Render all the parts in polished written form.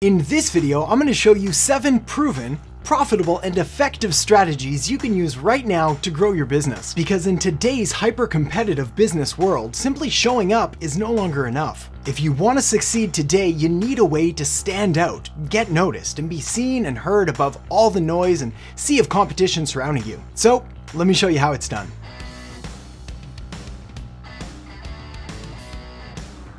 In this video, I'm going to show you 7 proven, profitable, and effective strategies you can use right now to grow your business. Because in today's hyper-competitive business world, simply showing up is no longer enough. If you want to succeed today, you need a way to stand out, get noticed, and be seen and heard above all the noise and sea of competition surrounding you. So, let me show you how it's done.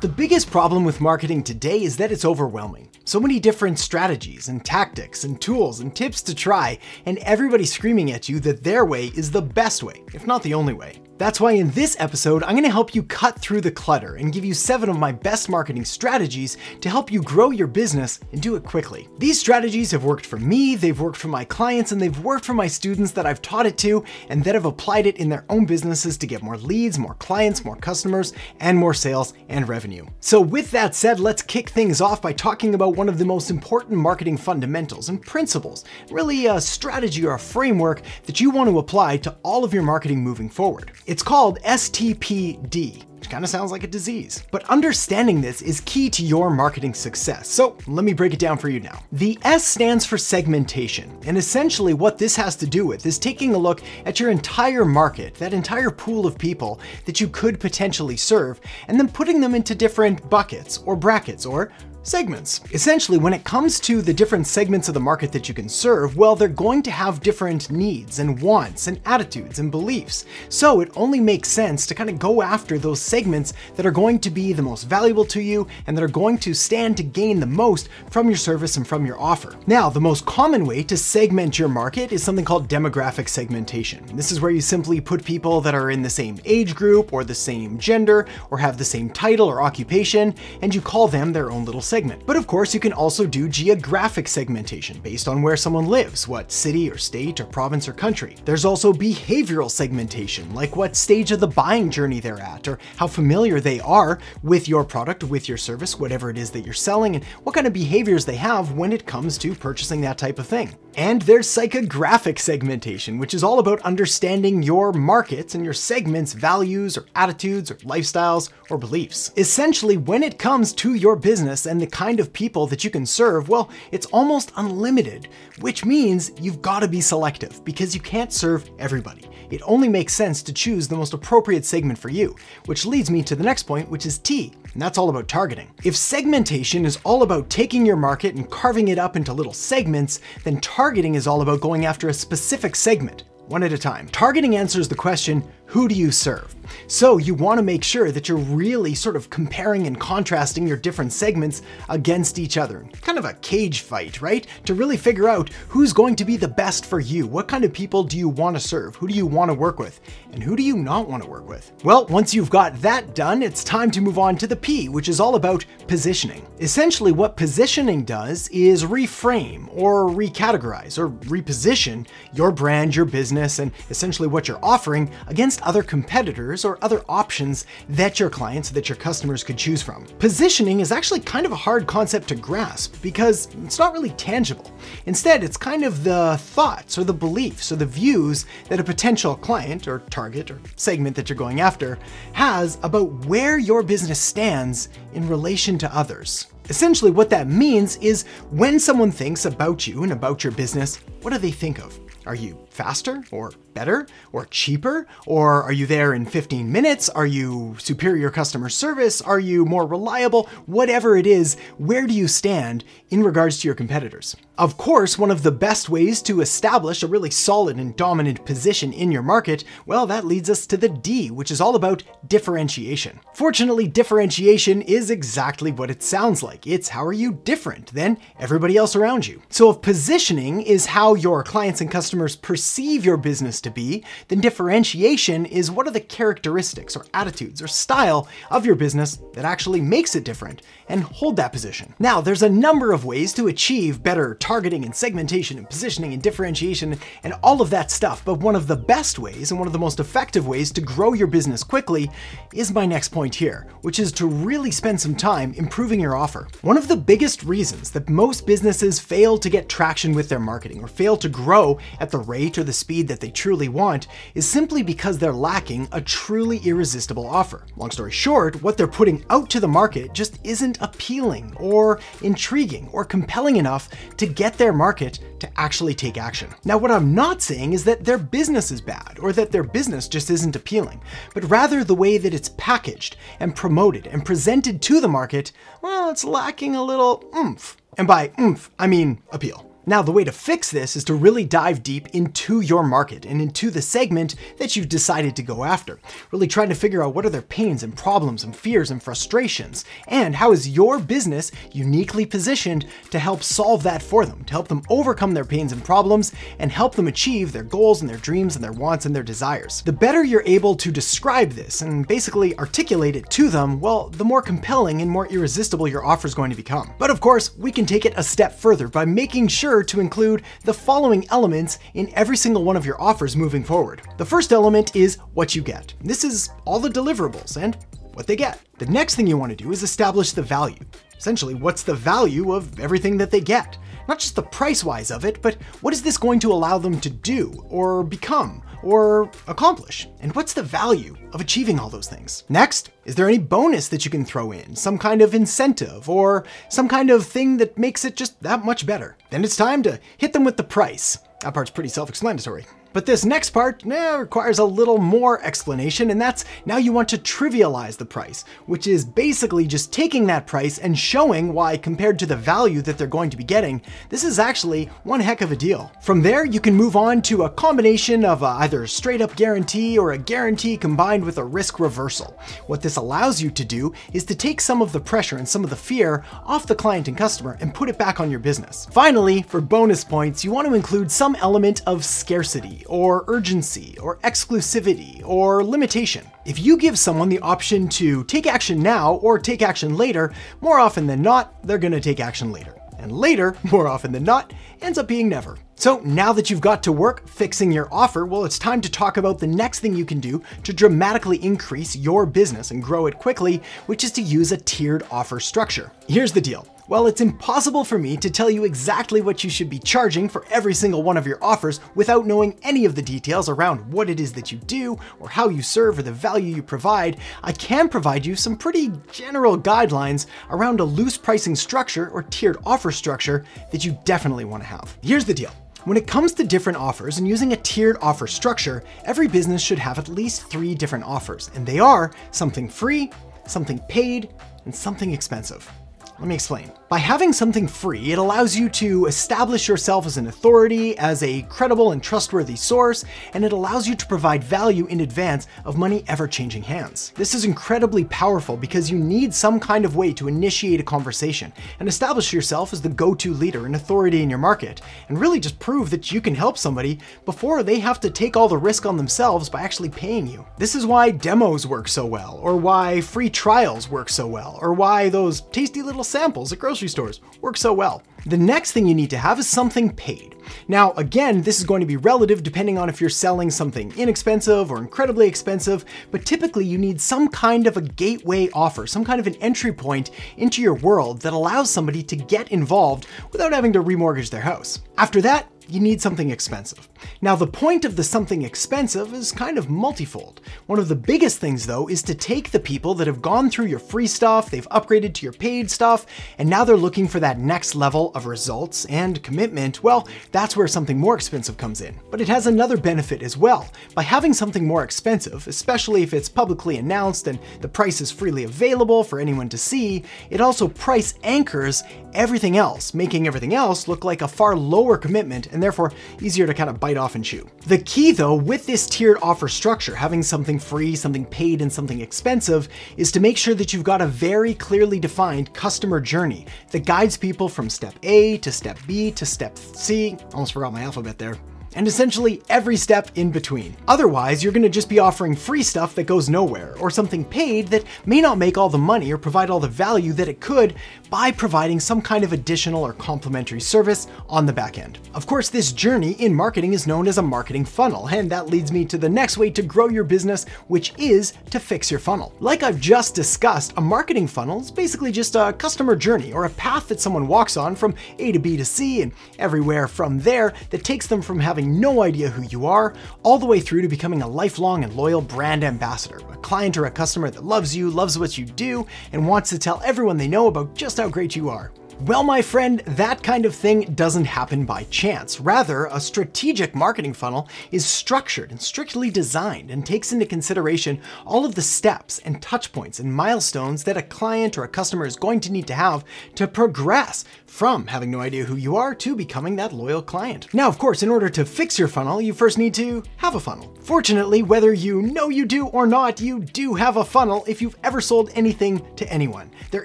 The biggest problem with marketing today is that it's overwhelming. So many different strategies and tactics and tools and tips to try, and everybody screaming at you that their way is the best way, if not the only way. That's why in this episode, I'm gonna help you cut through the clutter and give you 7 of my best marketing strategies to help you grow your business and do it quickly. These strategies have worked for me, they've worked for my clients, and they've worked for my students that I've taught it to and that have applied it in their own businesses to get more leads, more clients, more customers, and more sales and revenue. So with that said, let's kick things off by talking about one of the most important marketing fundamentals and principles, really a strategy or a framework that you want to apply to all of your marketing moving forward. It's called STPD, which kind of sounds like a disease. But understanding this is key to your marketing success. So let me break it down for you now. The S stands for segmentation. And essentially what this has to do with is taking a look at your entire market, that entire pool of people that you could potentially serve, and then putting them into different buckets or brackets or segments. Essentially, when it comes to the different segments of the market that you can serve, well, they're going to have different needs and wants and attitudes and beliefs. So it only makes sense to kind of go after those segments that are going to be the most valuable to you and that are going to stand to gain the most from your service and from your offer. Now, the most common way to segment your market is something called demographic segmentation. This is where you simply put people that are in the same age group or the same gender or have the same title or occupation, and you call them their own little segment. But of course, you can also do geographic segmentation based on where someone lives, what city or state or province or country. There's also behavioral segmentation, like what stage of the buying journey they're at, or how familiar they are with your product, with your service, whatever it is that you're selling, and what kind of behaviors they have when it comes to purchasing that type of thing. And there's psychographic segmentation, which is all about understanding your markets and your segments' values or attitudes or lifestyles or beliefs. Essentially, when it comes to your business and the kind of people that you can serve, well, it's almost unlimited, which means you've got to be selective because you can't serve everybody. It only makes sense to choose the most appropriate segment for you, which leads me to the next point, which is T, and that's all about targeting. If segmentation is all about taking your market and carving it up into little segments, then targeting is all about going after a specific segment, one at a time. Targeting answers the question, who do you serve? So you want to make sure that you're really sort of comparing and contrasting your different segments against each other. Kind of a cage fight, right? To really figure out who's going to be the best for you. What kind of people do you want to serve? Who do you want to work with? And who do you not want to work with? Well, once you've got that done, it's time to move on to the P, which is all about positioning. Essentially, what positioning does is reframe or recategorize or reposition your brand, your business, and essentially what you're offering against other competitors or other options that your clients, that your customers could choose from. Positioning is actually kind of a hard concept to grasp because it's not really tangible. Instead, it's kind of the thoughts or the beliefs or the views that a potential client or target or segment that you're going after has about where your business stands in relation to others. Essentially, what that means is when someone thinks about you and about your business, what do they think of? Are you faster or better or cheaper? Or are you there in 15 minutes? Are you superior customer service? Are you more reliable? Whatever it is, where do you stand in regards to your competitors? Of course, one of the best ways to establish a really solid and dominant position in your market, well, that leads us to the D, which is all about differentiation. Fortunately, differentiation is exactly what it sounds like. It's how are you different than everybody else around you. So if positioning is how your clients and customers perceive your business to be, then differentiation is what are the characteristics or attitudes or style of your business that actually makes it different and hold that position. Now, there's a number of ways to achieve better targeting and segmentation and positioning and differentiation and all of that stuff, but one of the best ways and one of the most effective ways to grow your business quickly is my next point here, which is to really spend some time improving your offer. One of the biggest reasons that most businesses fail to get traction with their marketing or fail to grow at the rate or the speed that they truly want is simply because they're lacking a truly irresistible offer. Long story short, what they're putting out to the market just isn't appealing or intriguing or compelling enough to get their market to actually take action. Now, what I'm not saying is that their business is bad or that their business just isn't appealing, but rather the way that it's packaged and promoted and presented to the market, well, it's lacking a little oomph. And by oomph, I mean appeal. Now, the way to fix this is to really dive deep into your market and into the segment that you've decided to go after. Really trying to figure out what are their pains and problems and fears and frustrations, and how is your business uniquely positioned to help solve that for them, to help them overcome their pains and problems and help them achieve their goals and their dreams and their wants and their desires. The better you're able to describe this and basically articulate it to them, well, the more compelling and more irresistible your offer is going to become. But of course, we can take it a step further by making sure to include the following elements in every single one of your offers moving forward. The first element is what you get. This is all the deliverables and what they get. The next thing you want to do is establish the value. Essentially, what's the value of everything that they get? Not just the price-wise of it, but what is this going to allow them to do or become or accomplish? And what's the value of achieving all those things? Next, is there any bonus that you can throw in? Some kind of incentive or some kind of thing that makes it just that much better? Then it's time to hit them with the price. That part's pretty self-explanatory. But this next part requires a little more explanation, and that's now you want to trivialize the price, which is basically just taking that price and showing why, compared to the value that they're going to be getting, this is actually one heck of a deal. From there, you can move on to a combination of either a straight up guarantee or a guarantee combined with a risk reversal. What this allows you to do is to take some of the pressure and some of the fear off the client and customer and put it back on your business. Finally, for bonus points, you want to include some element of scarcity or urgency or exclusivity or limitation. If you give someone the option to take action now or take action later, more often than not, they're gonna take action later. And later, more often than not, ends up being never. So now that you've got to work fixing your offer, well, it's time to talk about the next thing you can do to dramatically increase your business and grow it quickly, which is to use a tiered offer structure. Here's the deal. Well, it's impossible for me to tell you exactly what you should be charging for every single one of your offers without knowing any of the details around what it is that you do or how you serve or the value you provide. I can provide you some pretty general guidelines around a loose pricing structure or tiered offer structure that you definitely want to have. Here's the deal. When it comes to different offers and using a tiered offer structure, every business should have at least 3 different offers, and they are something free, something paid, and something expensive. Let me explain. By having something free, it allows you to establish yourself as an authority, as a credible and trustworthy source, and it allows you to provide value in advance of money ever changing hands. This is incredibly powerful because you need some kind of way to initiate a conversation and establish yourself as the go-to leader and authority in your market, and really just prove that you can help somebody before they have to take all the risk on themselves by actually paying you. This is why demos work so well, or why free trials work so well, or why those tasty little samples at grocery stores work so well. The next thing you need to have is something paid. Now, again, this is going to be relative depending on if you're selling something inexpensive or incredibly expensive, but typically you need some kind of a gateway offer, some kind of an entry point into your world that allows somebody to get involved without having to remortgage their house. After that, you need something expensive. Now, the point of the something expensive is kind of multifold. One of the biggest things though is to take the people that have gone through your free stuff, they've upgraded to your paid stuff, and now they're looking for that next level of results and commitment. Well, that's where something more expensive comes in. But it has another benefit as well. By having something more expensive, especially if it's publicly announced and the price is freely available for anyone to see, it also price anchors everything else, making everything else look like a far lower commitment and therefore easier to kind of bite off and chew. The key though with this tiered offer structure, having something free, something paid, and something expensive, is to make sure that you've got a very clearly defined customer journey that guides people from step A to step B to step C. Almost forgot my alphabet there. And essentially every step in between. Otherwise, you're gonna just be offering free stuff that goes nowhere, or something paid that may not make all the money or provide all the value that it could by providing some kind of additional or complementary service on the back end. Of course, this journey in marketing is known as a marketing funnel, and that leads me to the next way to grow your business, which is to fix your funnel. Like I've just discussed, a marketing funnel is basically just a customer journey or a path that someone walks on from A to B to C and everywhere from there that takes them from having having no idea who you are, all the way through to becoming a lifelong and loyal brand ambassador, a client or a customer that loves you, loves what you do, and wants to tell everyone they know about just how great you are. Well, my friend, that kind of thing doesn't happen by chance. Rather, a strategic marketing funnel is structured and strictly designed and takes into consideration all of the steps and touch points and milestones that a client or a customer is going to need to have to progress from having no idea who you are to becoming that loyal client. Now, of course, in order to fix your funnel, you first need to have a funnel. Fortunately, whether you know you do or not, you do have a funnel if you've ever sold anything to anyone. There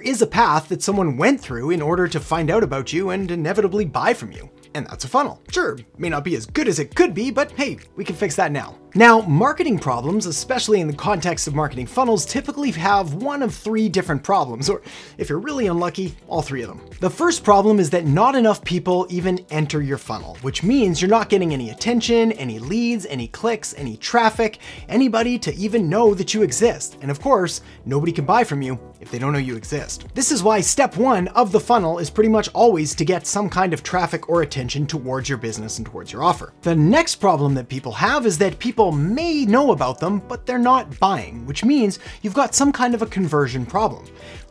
is a path that someone went through in order to find out about you and inevitably buy from you. And that's a funnel. Sure, may not be as good as it could be, but hey, we can fix that now. Now, marketing problems, especially in the context of marketing funnels, typically have one of three different problems, or if you're really unlucky, all three of them. The first problem is that not enough people even enter your funnel, which means you're not getting any attention, any leads, any clicks, any traffic, anybody to even know that you exist. And of course, nobody can buy from you if they don't know you exist. This is why step one of the funnel is pretty much always to get some kind of traffic or attention towards your business and towards your offer. The next problem that people have is that people may know about them, but they're not buying, which means you've got some kind of a conversion problem.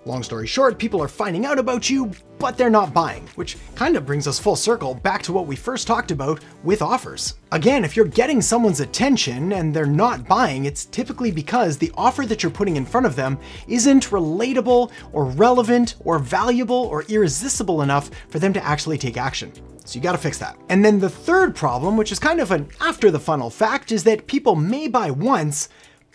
Long story short, people are finding out about you, but they're not buying, which kind of brings us full circle back to what we first talked about with offers. Again, if you're getting someone's attention and they're not buying, it's typically because the offer that you're putting in front of them isn't relatable or relevant or valuable or irresistible enough for them to actually take action. So you gotta fix that. And then the third problem, which is kind of an after the funnel fact, is that people may buy once,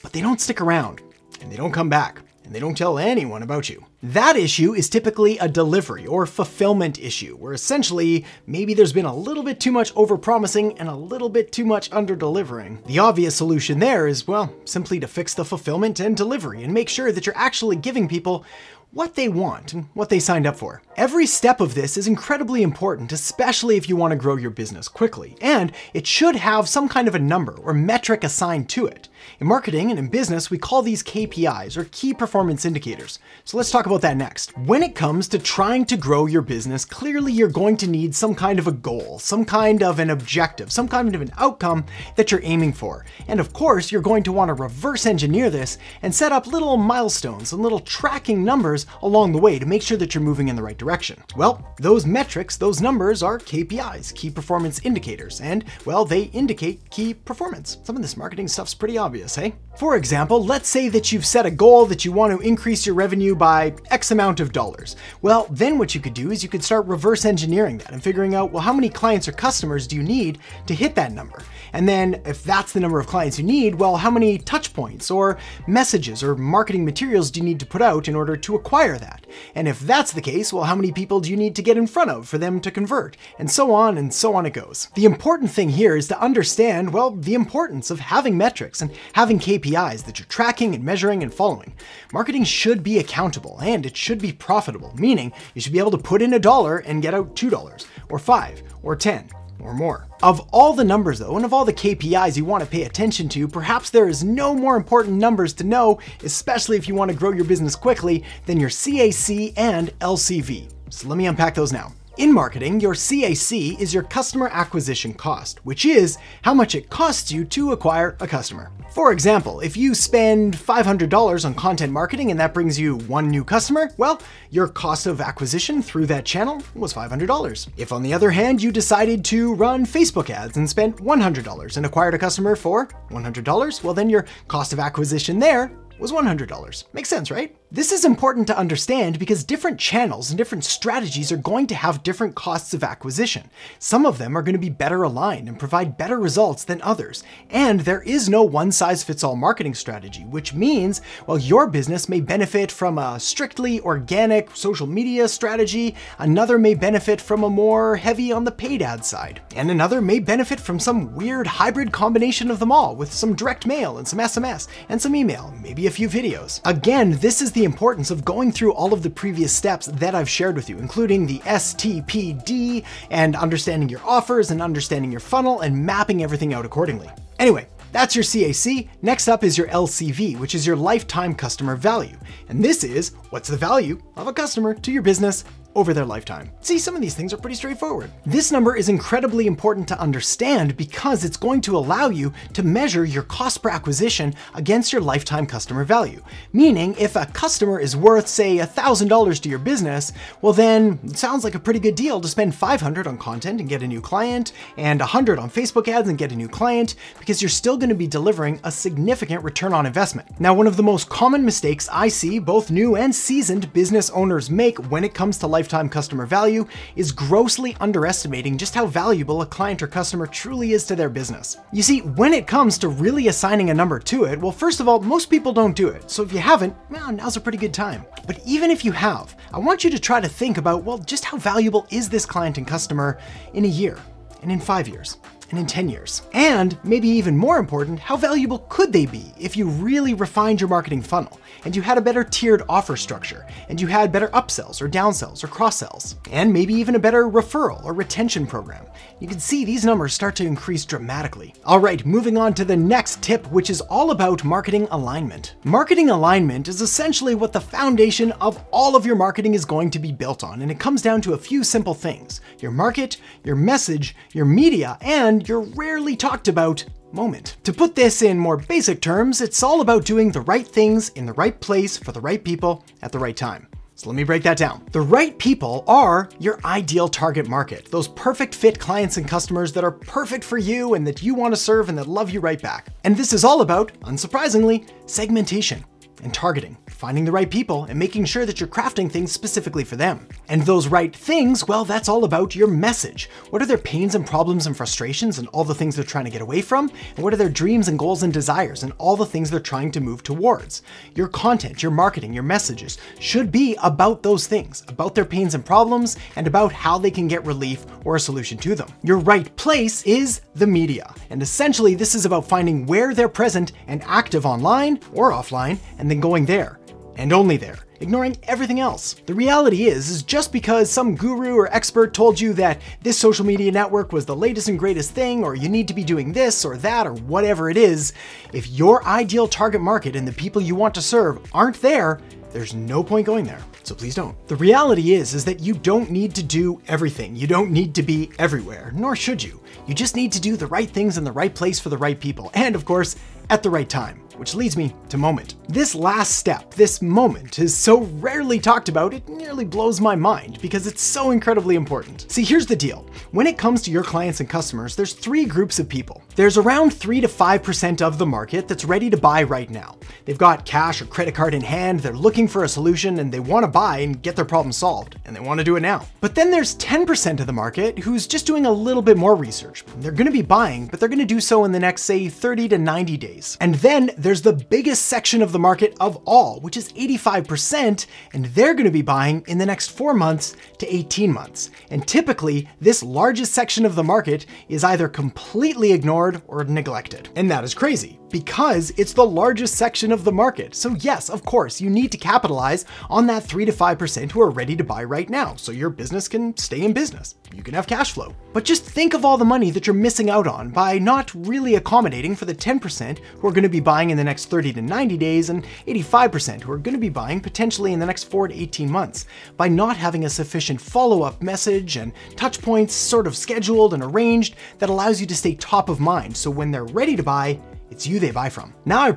but they don't stick around and they don't come back and they don't tell anyone about you. That issue is typically a delivery or fulfillment issue, where essentially maybe there's been a little bit too much overpromising and a little bit too much under-delivering. The obvious solution there is, well, simply to fix the fulfillment and delivery and make sure that you're actually giving people what they want and what they signed up for. Every step of this is incredibly important, especially if you want to grow your business quickly, and it should have some kind of a number or metric assigned to it. In marketing and in business, we call these KPIs, or key performance indicators. So let's talk about that next. When it comes to trying to grow your business, clearly you're going to need some kind of a goal, some kind of an objective, some kind of an outcome that you're aiming for. And of course, you're going to want to reverse engineer this and set up little milestones and little tracking numbers along the way to make sure that you're moving in the right direction. Well, those metrics, those numbers are KPIs, key performance indicators, and well, they indicate key performance. Some of this marketing stuff's pretty obvious, hey? For example, let's say that you've set a goal that you want to increase your revenue by X amount of dollars. Well, then what you could do is you could start reverse engineering that and figuring out, well, how many clients or customers do you need to hit that number? And then if that's the number of clients you need, well, how many touch points or messages or marketing materials do you need to put out in order to acquire that? And if that's the case, well, how many people do you need to get in front of for them to convert? And so on it goes. The important thing here is to understand, well, the importance of having metrics and having KPIs that you're tracking and measuring and following. Marketing should be accountable and it should be profitable, meaning you should be able to put in $1 and get out $2 or $5 or $10 or more. Of all the numbers though, and of all the KPIs you want to pay attention to, perhaps there is no more important numbers to know, especially if you want to grow your business quickly, than your CAC and LCV. So let me unpack those now. In marketing, your CAC is your customer acquisition cost, which is how much it costs you to acquire a customer. For example, if you spend $500 on content marketing and that brings you one new customer, well, your cost of acquisition through that channel was $500. If on the other hand, you decided to run Facebook ads and spent $100 and acquired a customer for $100, well then your cost of acquisition there was $100. Makes sense, right? This is important to understand because different channels and different strategies are going to have different costs of acquisition. Some of them are going to be better aligned and provide better results than others. And there is no one-size-fits-all marketing strategy, which means while your business may benefit from a strictly organic social media strategy, another may benefit from a more heavy on the paid ad side, and another may benefit from some weird hybrid combination of them all with some direct mail and some SMS and some email, maybe a few videos. Again, this is the importance of going through all of the previous steps that I've shared with you, including the STPD and understanding your offers and understanding your funnel and mapping everything out accordingly. Anyway, that's your CAC. Next up is your LCV, which is your lifetime customer value. And this is what's the value of a customer to your business over their lifetime. See, some of these things are pretty straightforward. This number is incredibly important to understand because it's going to allow you to measure your cost per acquisition against your lifetime customer value. Meaning, if a customer is worth, say, $1,000 to your business, well then, it sounds like a pretty good deal to spend $500 on content and get a new client, and $100 on Facebook ads and get a new client, because you're still going to be delivering a significant return on investment. Now, one of the most common mistakes I see both new and seasoned business owners make when it comes to lifetime customer value is grossly underestimating just how valuable a client or customer truly is to their business. You see, when it comes to really assigning a number to it, well, first of all, most people don't do it. So if you haven't, well, now's a pretty good time. But even if you have, I want you to try to think about, well, just how valuable is this client and customer in a year, and in 5 years, and in 10 years? And maybe even more important, how valuable could they be if you really refined your marketing funnel and you had a better tiered offer structure and you had better upsells or downsells or cross-sells, and maybe even a better referral or retention program? You can see these numbers start to increase dramatically. All right, moving on to the next tip, which is all about marketing alignment. Marketing alignment is essentially what the foundation of all of your marketing is going to be built on, and it comes down to a few simple things: your market, your message, your media, and your rarely talked about moment. To put this in more basic terms, it's all about doing the right things in the right place for the right people at the right time. So let me break that down. The right people are your ideal target market, those perfect fit clients and customers that are perfect for you and that you want to serve and that love you right back. And this is all about, unsurprisingly, segmentation and targeting, finding the right people and making sure that you're crafting things specifically for them. And those right things, well, that's all about your message. What are their pains and problems and frustrations and all the things they're trying to get away from? And what are their dreams and goals and desires and all the things they're trying to move towards? Your content, your marketing, your messages should be about those things, about their pains and problems, and about how they can get relief or a solution to them. Your right place is the media. And essentially, this is about finding where they're present and active online or offline, and then going there, and only there, ignoring everything else. The reality is just because some guru or expert told you that this social media network was the latest and greatest thing, or you need to be doing this or that or whatever it is, if your ideal target market and the people you want to serve aren't there, there's no point going there. So please don't. The reality is that you don't need to do everything. You don't need to be everywhere, nor should you. You just need to do the right things in the right place for the right people, and of course, at the right time. Which leads me to moment. This last step, this moment, is so rarely talked about, it nearly blows my mind because it's so incredibly important. See, here's the deal. When it comes to your clients and customers, there's three groups of people. There's around 3 to 5% of the market that's ready to buy right now. They've got cash or credit card in hand, they're looking for a solution, and they want to buy and get their problem solved, and they want to do it now. But then there's 10% of the market who's just doing a little bit more research. They're going to be buying, but they're going to do so in the next, say, 30 to 90 days. And then there's the biggest section of the market of all, which is 85%, and they're going to be buying in the next 4 months to 18 months. And typically, this largest section of the market is either completely ignored or neglected. And that is crazy, because it's the largest section of the market. So yes, of course, you need to capitalize on that 3 to 5% who are ready to buy right now, so your business can stay in business. You can have cash flow. But just think of all the money that you're missing out on by not really accommodating for the 10% who are going to be buying in the next 30 to 90 days and 85% who are going to be buying potentially in the next 4 to 18 months, by not having a sufficient follow-up message and touch points sort of scheduled and arranged that allows you to stay top of mind, so when they're ready to buy, it's you they buy from. Now I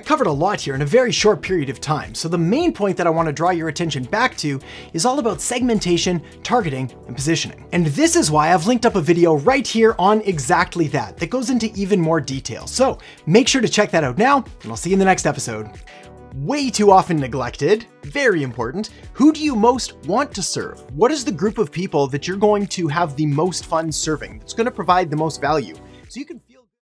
covered a lot here in a very short period of time, so the main point that I want to draw your attention back to is all about segmentation, targeting, and positioning. And this is why I've linked up a video right here on exactly that goes into even more detail. So make sure to check that out now, and I'll see you in the next episode. Way too often neglected, very important. Who do you most want to serve? What is the group of people that you're going to have the most fun serving, that's going to provide the most value? So you can